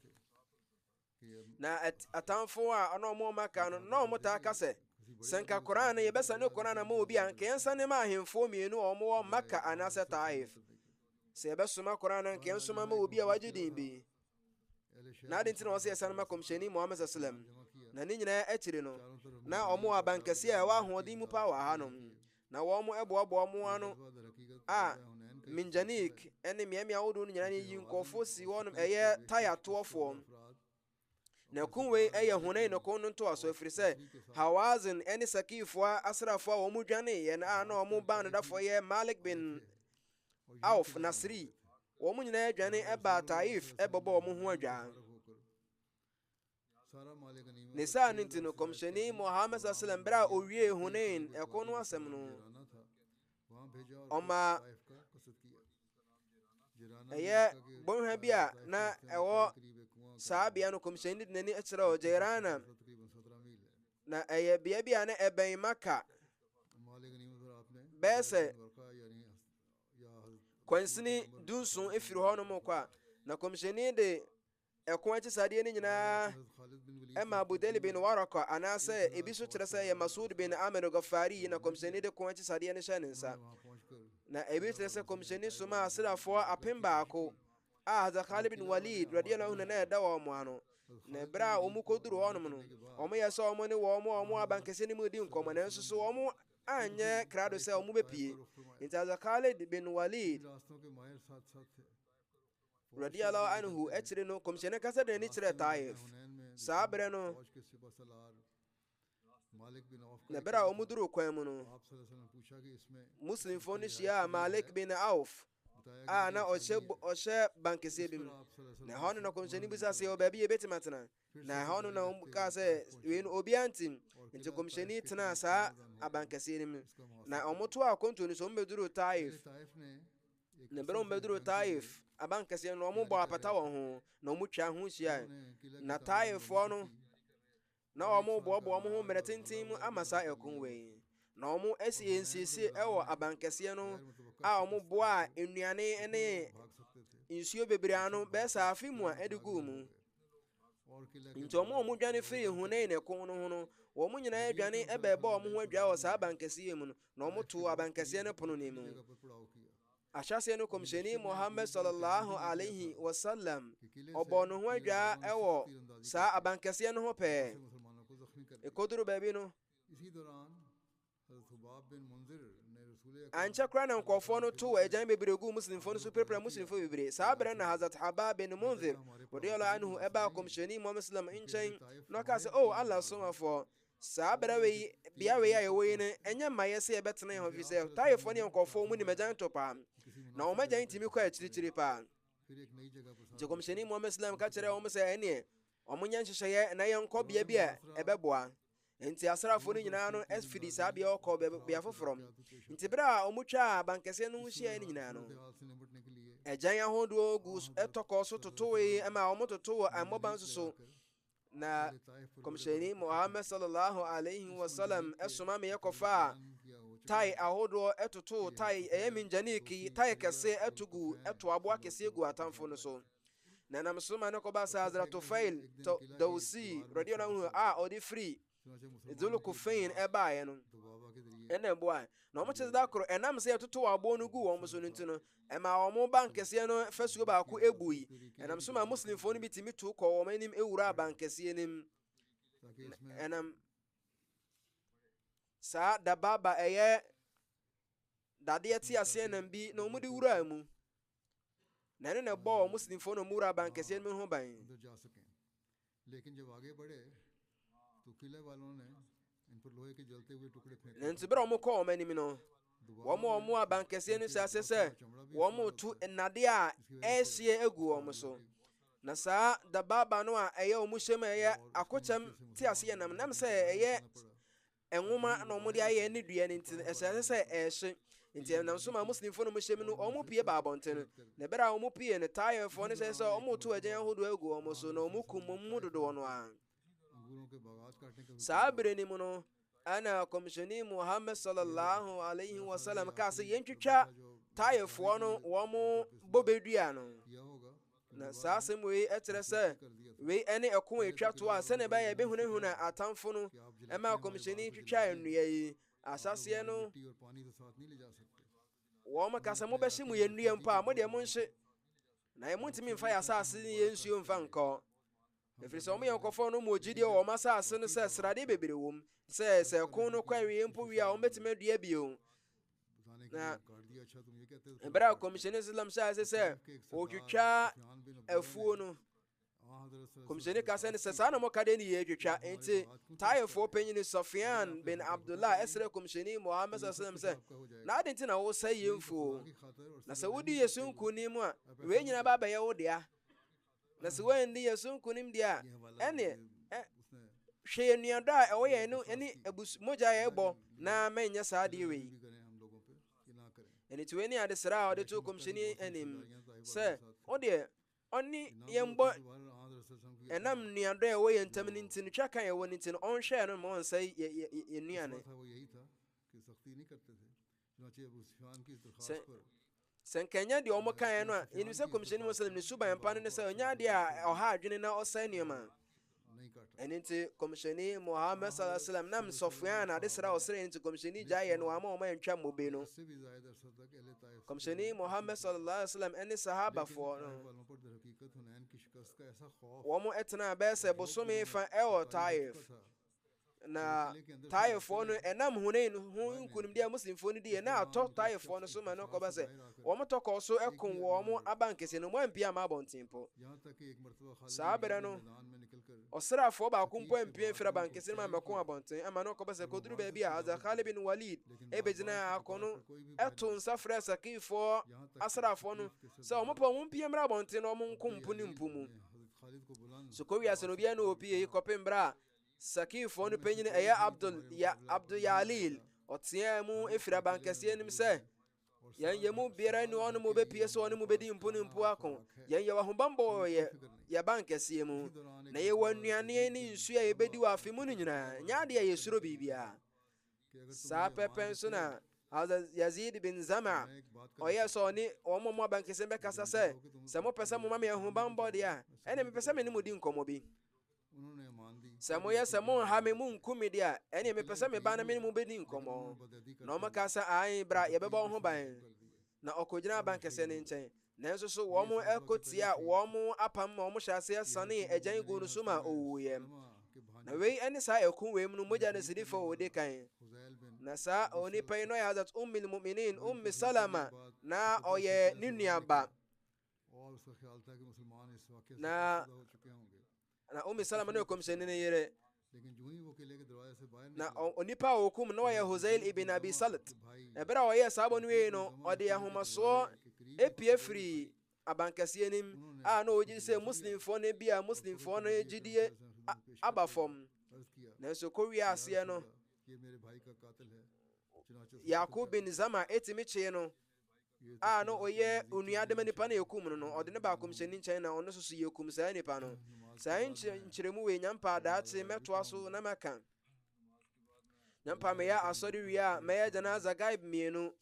Na atamfo a ɔno wɔn maka no na wɔn taa ka sɛ sɛnka Koran yɛbɛsa ne Koran ma obi a nka yɛnsa ne ma ahemfo mmienu a wɔn wɔ Maka anaasɛ Taif. Sɛ yɛbɛsoma Koran nka yɛnsoma ma obi a wagye din bi. Na ade nti na wɔsɛ yɛsa no ma kɔmhyɛni Muhammad sallam. Na ne nyinaa akyiri no na wɔn wɔ abankɛseɛ a ɛwɔ ahoɔden mu paa wɔ hanom. Na wɔn ɛboaboa wɔn ano a Minjanik ne mmeammea ahodoɔ no nyinaa yi nkɔɔfoɔ si hɔnom ɛyɛ Tayatoɔfoɔ. Na kunwei ɛyɛ Hunain no kon no ntoaso ɛfiri sɛ Hawazin ne Sakifoɔ asrafoɔ a wɔn dwaneeɛ na wɔn ban dadafoɔ yɛ Malik bin Auf Nasri. Wɔn nyinaa dwane ɛbaa Taif ɛbɛbɔ wɔn ho adwaa. Ne saa no nti no kɔmhyɛni Muhammad sallam bere a owie Hunain ɛko no asɛm no ɔma ɛyɛ bɔnhwa bi a na ɛwɔ saa bea no kɔmhyɛni de n'ani kyerɛ Jairana. Na ɛyɛ bea bi a na ɛbɛn Maka bɛyɛ sɛ kwansini 17 ɛfiri hɔ nom kɔ a. Na kɔmhyɛni de ɛko akyisadeɛ no nyinaa ɛma Abu Dali bin Waraka anaasɛ ebi so kyerɛ sɛ yɛ Masud bin Amir Ghafari. Na kɔmhyɛni de ko akyisadeɛ no hyɛ ne nsa. Na ebi kyerɛ sɛ kɔmhyɛni soma asrafoɔ 2,000 a Hazrat Khalid bin Walid radiyallahu anhu na ɛda wɔn ano. Na bere a wɔn kɔduru hɔnom no wɔn yɛ sɛ wɔn ne wɔn abankɛseɛ no mu di nkɔmmɔ. Nanso so wɔn anyɛ krado sɛ wɔn bɛpie. Nti Hazrat Khalid bin Walid radiyallahu anhu akyire no kɔmhyɛni kasa de n'ani kyerɛ Taif. Saa bere no na bere a wɔn duru kwan mu no Muslimfoɔ no hyia Malik bin Auf a na ɔhyɛ bankɛseɛ bi mu. Na ɛhɔ no na kɔmhyɛni bisa sɛ ɛwɔ baabi yɛbɛtumi atena. Na ɛhɔ no na wɔn kaa sɛ wei no obiara ntim. Nti kɔmhyɛni tenaa saa abankɛseɛ no mu. Na wɔn to akɔntuo no so wɔn bɛduru Taif. Na bere wɔn bɛduru Taif abankɛseɛ no wɔn bɔ apata wɔn ho na wɔn twa ho hyia. Na Taiffoɔ no na wɔn boaboa wɔn ho mmerɛ tenten mu ama saa ɛko wei. Na wɔn nsiesie ɛwɔ abankɛseɛ no a wɔn boa nnuane ne nsuo bebree ano bɛyɛ sɛ afe mu a ɛde gu mu. Nti wɔn dwane firi Hunain ɛko no ho no wɔn nyinaa dwane ɛbɛbɔ wɔn ho adwa wɔ saa abankɛseɛ mu no. Na wɔn to abankɛseɛ no pono no mu. Ahyɛseɛ no kɔmhyɛni Muhammad sallallahu alaihi wasallam ɔbɔ ne ho adwa ɛwɔ saa abankɛseɛ no ho pɛɛ. Ɛkɔduru baabi no ankyɛ koraa na nkɔfoɔ no to agyan bebree gu Muslimfoɔ no so pirapira Muslimfoɔ bebree. Saa bere na Hazrat Habab bin Munzir radiyallahu anhu ɛbaa kɔmhyɛni Muhammad sallam nkyɛn na ɔkaa sɛ Allah somafoɔ saa bere wei bea wei a yɛwɔ yi no ɛnyɛ mma yɛ sɛ yɛbɛtena yɛn ho fi sɛ Taiffoɔ ne nkɔfoɔ mu nim agyan tɔ paa. Na wɔn agyan ntumi kɔ akyirikyiri paa. Nti kɔmhyɛni Muhammad sallam ka kyerɛ wɔn sɛ ɛneɛ wɔn nyɛ nhyehyɛeɛ na yɛnkɔ bea bi a ɛbɛboa. Nti asrafoɔ no nyinaa no ɛfiri saa bea ɔkɔ bea foforɔ. Nti bere a wɔn twa abankɛseɛ no ho hyia no nyinaa no agyan ahodoɔ gu ɛtɔkɔ so totoe ɛma wɔn toto wɔ mmɔba nso so. Na kɔmhyɛni Muhammad sallallahu alaihi wasallam ɛsoma me yɛkɔfa tai ahodo etoto tai minjaniki tai kese etugu eto aboa kese gu atamfo no so na nam so ma ne ko ba sa Hazrat Fail to Dawsi radiyallahu odi free Zulu Kufain eba ye no ene boy na omo cheze da kro enam se etoto abo no gu wo so no ntino ema omo bankese no fasuo ba ko ebui enam so ma muslim fo no bitimi to ko wo manim ewura bankese nim enam sa da baba eye dade ti ase nam bi na omo de wura mu na ne ne bo muslim fo no mura bankese nim ho ban लेकिन जब आगे बढ़े तो किले वालों ने इन पर लोहे के जलते हुए टुकड़े फेंके nti bra omo ko omani mi no omo abankese no sa se omo tu nnade a ehye egu omo so na sa da baba no a eye omo hyem eye akocham ti ase nam se eye enwoma na omo de aye ne dua ne nti ese se ehye nti nam so ma muslim fo no mo hyem no omo pie ba abonten na bera omo pie ne tayo fo ne se omo tu agyan hodo egu omo so na omo kum mu dodo no a sabre ni mu no ana komishoni Muhammad sallallahu alaihi wasallam ka se yentwitwa tayo fo no wo mo bobedua no na sa sem we etere se we ene ekon etwa to a se ne ba ye behunahuna atamfo no ema komishoni twitwa enua yi asase no wo mo ka se mo be hye mu yenua mpa mo de mo nhye na ye montimi mfa ya asase ni yensuo mfa nko efiri se omo yenkofo no mo gidie wo ma asase no se srade bebere wom se kon no kwanwe mpo wi a o metime dua bio na ebra komishoni Islam se o twitwa afuo no komishoni ka se ne se sa na mo kade ni ye twitwa enti tayefo panyin Sufyan bin Abdullah esre komishoni Muhammad sallallahu alaihi wasallam na adenti na wo sai yemfo na se wodi yesu nkuni mu a we nyina ba ba ye wo dia na se wendi yesu nkunim dia ene hwe nuada e wo ye no eni abus moja ye bo na menya saade we eni tuweni ade sra ode to komishoni enim se ode oni yembo enam nuada e wo ye ntam ni ntin twa kan ye wo ni ntin on hwe no mo on sai ye nuane sen kenya de omo kan no a eni se komishoni muslim ni suban pa no se onya de a oha adwene na osai niema enenti komishoni Muhammad sallallahu alaihi wasallam nam Sufyan ade sra osre enti komishoni jaye no ama o ma ntwa mobe no komishoni Muhammad sallallahu alaihi wasallam eni sahaba fo no wo mo etna ba se bosome fa ewo Taif na Taif fo no enam hunen hu nkunim dia muslim fo no die na ato Taif fo no so ma no ko ba se wo mo toko so ekon wo mo abankese no mo ampia ma bontimpo sabere no osra fo ba kumpo ampia fira bankese ma mekon abonten ama no ko ba se koduru ba bia Hazrat Khalid bin Walid ebejina akono eto nsafra sakifo asra fo no se wo mo po mo mpia mra bonten no mo nkumpu ni mpumu so ko wi ase no bia no opie kopembra sakifo no penyine eya Abdul Yalil otia mu efira bankese nim se yan yemu biara ni onu mo be pie so onu mo be di mpu akon yan ye wahobambo ye bankese mu na ye wanuane ni nsu ye bedi wa afi mu nyina nya de ye suro bibia sa pepen so na Yazid bin Zama oye so ni omo mo bankese be kasa se mo pesa mo ma me wahobambo de a ene me pesa me ni mo di nkomo bi samo ya samo ha me mu nkumi dia ene me pesa me ba na me mu bedi nkomo na o makasa ai bra ye beba ho ban na okogina bankese ne nchen nanso so wo mu ekotia wo mu apam ma o mu hyase sane agyan gu no suma owuye na we ene sa ekun we mu no moja na sidifo ode kan na sa oni pai no ya Hazrat ummul mu'minin Salama na oye ninuaba na Salama ne komishoni ne yere na onipa okum no ya Huzail ibn Abi Salit ebra o ye sabo nwe no ode ya homaso epie free abankase nim a no oji se muslim fo ne bia muslim fo no ejidie abafom na so ko wi ase no Yakub bin Zama etimi che no a no oye onuade manipa na ekum no ode ne ba komishoni nchen na ono so yekum sa nipa no sa nchiremu we nyampa daate meto aso na maka nyampa me ya asori wiya me ya janaza gaib mienu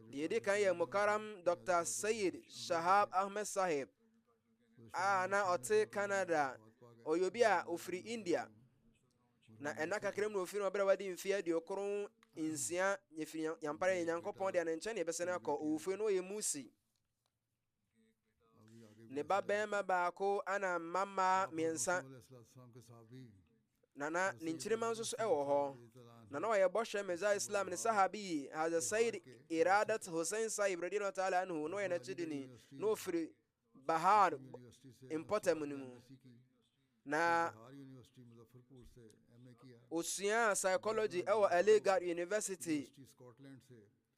yedi kan ye mukaram Dr. Sayyid Shahab Ahmed Sahib na ote Canada oyobia ofri India na enaka krem no ofri no bra wadi mfia di okron insia nyefiri yampare nyankopon de anenche ne besene akọ ofu no ye musi ne babema baako ana mama miensa nana ninchirima nso so ewo ho nana wa ye boshe meza Islam ne sahabi haza Sayyid Iradat Hussein Sahib radiyallahu ta'ala anhu no ye na chidini no ofri Bahar importem mu na osua psychology ewo Aligarh University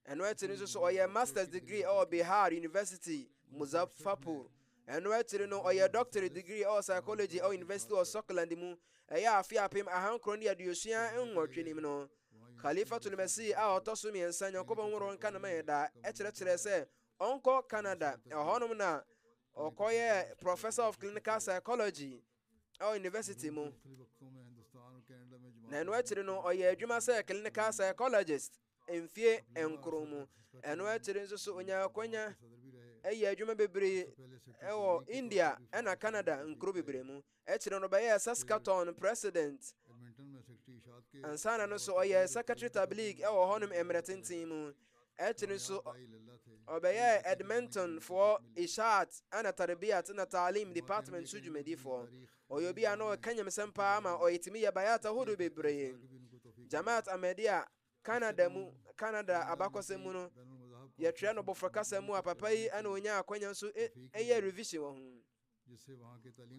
eno etiri so oye master's degree ewo Bihar University Muzaffarpur eno etiri no oye doctorate degree ewo psychology ewo University of Scotland mu eya afia pem ahankro ne adusua enwotwe nim no Khalifatul Masih a otoso mi ensa nyankopon woro nka na mayeda ekire se onko Canada ehonum na okoye professor of clinical psychology ewo university mu na eno etiri no oye adwuma se clinical psychologist emfie enkromu eno etiri nso so onya akonya eye adwuma bebre ewo India na Canada nkro bebre mu etiri no baye Saskatoon president ansana no so oye secretary tabligh ewo honum emiratentin mu etiri so obaye Edmonton for Ishat ana tarbiyat na ta'lim department sujumedi for oyobi ano kanyam sempa ama oyitimi ya bayata hudu bebre Jamaat Ahmadiyya Canada abakose mu no yetwe no bofraka mu apapai ana onya akwanya nso eye revision wo hu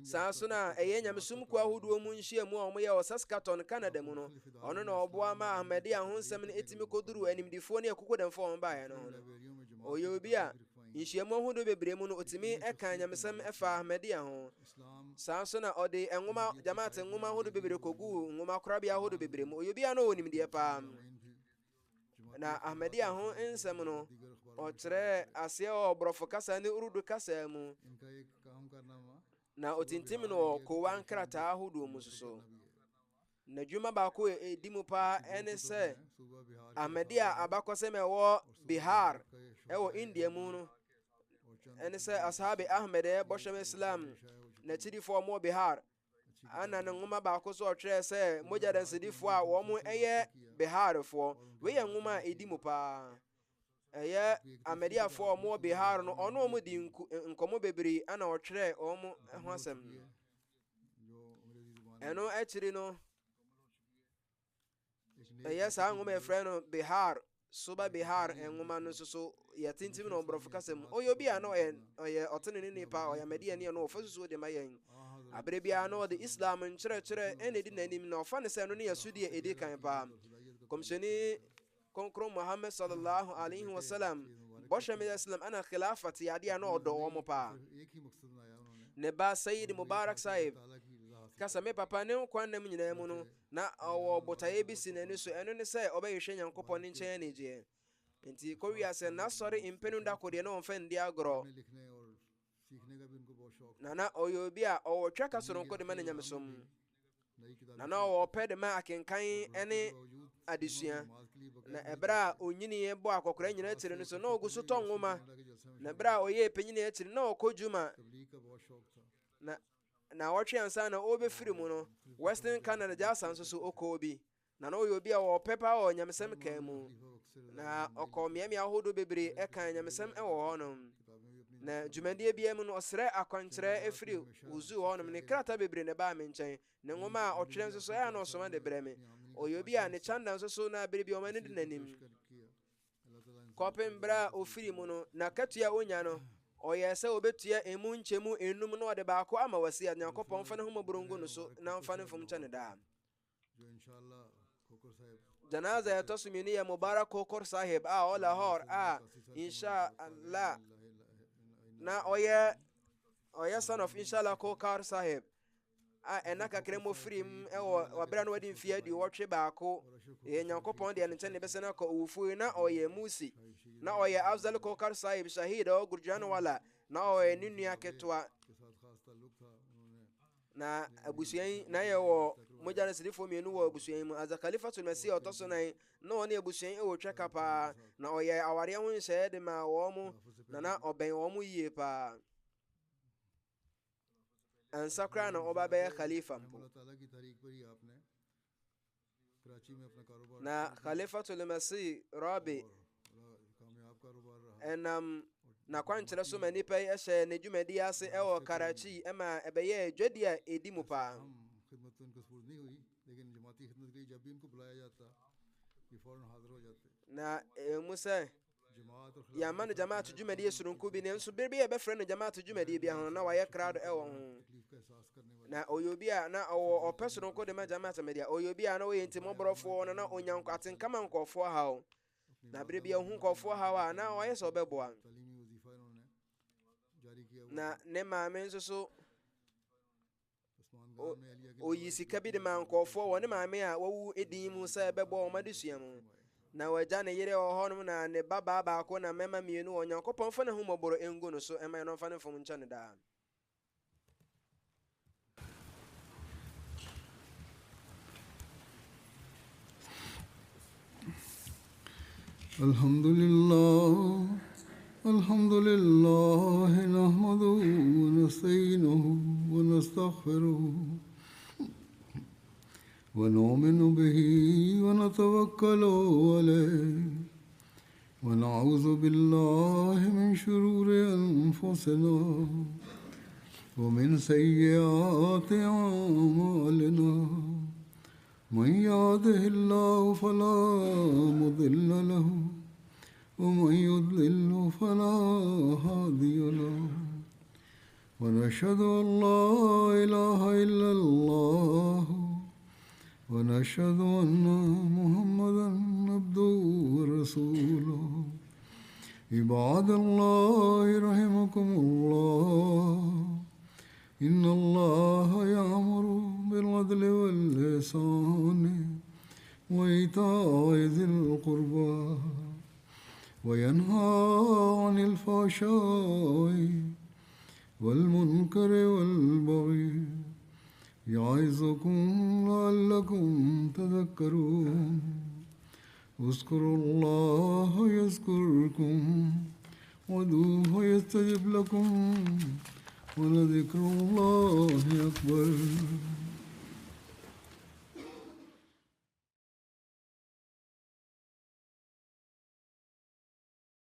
saasuna eye nyamsum kwa hudu mu nhia mu omo ye Saskatoon Canada mu no ono na obo ama Ahmadiyya ho nsem ne etimi koduru animdifo ne ekokodamfo on baaye no oyobi a nhia mu hudu bebre mu no otimi eka nyamsem efa Ahmadiyya ho saasuna ode enwoma Jamaat enwoma hudu bebre kogu nwoma korabia hudu bebre mu oyobi a no onimdie pa na Ahmadiyya ho nsem no otre ase obrofo kasa ne urudu kasa mu na otintim no kowan krata hudu mususo na dwuma ba ko edimu pa ene se Ahmadiyya abakose mewo Bihar ewo India mu no ene se ashabi Ahmed boshem Islam na chidifo mo Bihar ana na nguma ba ko so otre se mojadan sidifo a wo mu eye Bihar fo we ye nguma edimu pa eye Ahmadiyya fo mo Bihar no ono mo di nkomo bebiri ana otwere omo ho asem eno echiri no eye sa ngoma efre no Bihar suba Bihar engoma no so yatintim no brofo kasem oyobi ana oye otene ni pa oya Ahmadiyya ni no ofasu de mayen abrebia no de Islam nkyere enedi nanim no fa ne se no ne yasudi edi kan pa komsheni konkro Muhammad sallallahu alaihi wasallam boshem Islam ana khilafati yadi ana odo omo pa ne ba Sayyid Mubarak Sahib kasa me papa ne kwan nam nyina mu no na owo botaye bi sinani so eno ne se obeyehwe nyankopon nchen ne je enti ko wi ase na sori impenu nda ko de no mfa ndi agro na oyobi a owo twa kasoro ko de ma nyamsom na owo pede ma akenkan ene adesua na ebra onyini ebo akokora nyina tire no so na oguso tonwoma na ebra oye penyini etire na okodjuma na wotwe ansa na obefiri mu no Western Canada jasa nso so okobi na oyobi a wo pepa o nyamsem kan mu na okomiamia hodo bebre eka nyamsem ewo honom na jumandie bia mu no osre akwankyere efiri uzu honom ne krata bebre ne ba me nchen ne ngoma a otwere nso so ya na osoma de breme oyobi a ne chanda nso so na berebi o mane de nanim kopem bra ofiri mu no na katua onya no oye se obetua emu nchemu enum no de ba ko ama wasi Nyankopon fa ne ho mabrongo no so na mfa ne fom chane da janaza ya tosumini ya Mubarak Kokor Sahib o Lahore inshallah na oye son of inshallah Kokar Sahib enaka kremo frim wabra no wadi mfia di wotwe baako Nyankopon de nche ne besena ko ufu na oye musi na oye Afzal Kokar Sahib shahid o Gurjan wala na oye ninua ketwa na abusuan na ye wo mogya no sedifoɔ mmienu wɔ abusua yi mu. As the Khalifatul Masih ɔtɔ so nan na ɔne abusua yi wɔ twɛka paa, na ɔyɛ awareɛ ho nhyɛeɛ de ma wɔn mo na ɔbɛn wɔn mo yie paa. Ansa koraa na ɔba bɛyɛ khalifa mpo. Na Khalifatul Masih Rabi ɛnam n'akwankyerɛ so ma nnipa yi hyɛ ne dwumadi ase ɛwɔ Karachi ɛma ɛbɛyɛ dwadi a ɛdi mu paa. Na emu sɛ yɛama no Jamaat dwumadi soronko bi ne nso bere bi yɛbɛfrɛ no Jamaat dwumadi bi ho na wayɛ crowd ɛwɔ ho. Na ɔyɛ obi a na ɔwɔ ɔpɛ soronko de ma Jamaat Ahmadiyya, ɔyɛ obi a na ɔyɛ ntimmɔborɔfoɔ na ɔnya atenkama nkɔɔfoɔ haw. Na bere bi ɛho nkɔɔfoɔ haw a na ɔyɛ sɛ ɔbɛboa. Na ne maame nso so oyi sika bi de ma nkɔɔfoɔ wɔ ne maame a wawu edin mu sɛ ɛbɛbɔ wɔn adesua mu. Na wagya ne yere wɔ hɔnom na ne babaa baako na mmarima mmienu wɔ Onyankopɔn fa ne ho mmɔborɔ ngu no so ɛma no mfa ne mfom nkyɛ no daa. Alhamdulillah nahmaduhu wa nasta'inuhu wa nastaghfiruhu wa nu'minu bihi wa natawakkalu alayhi wa na'udhu billahi min shururi anfusina wa min sayyiati a'malina. Man yahdihillahu fala mudilla lahu ومن يضلل فلا هادي له ونشهد أن لا إله إلا الله ونشهد أن محمدا عبده ورسوله. عباد الله رحمكم الله إن الله يأمر بالعدل والإحسان وإيتاء ذي القربى وينهى عن الفحشاء والمنكر والبغي يعظكم لعلكم تذكرون. اذكروا الله يذكركم وادعوه يستجب لكم ولذكر الله أكبر.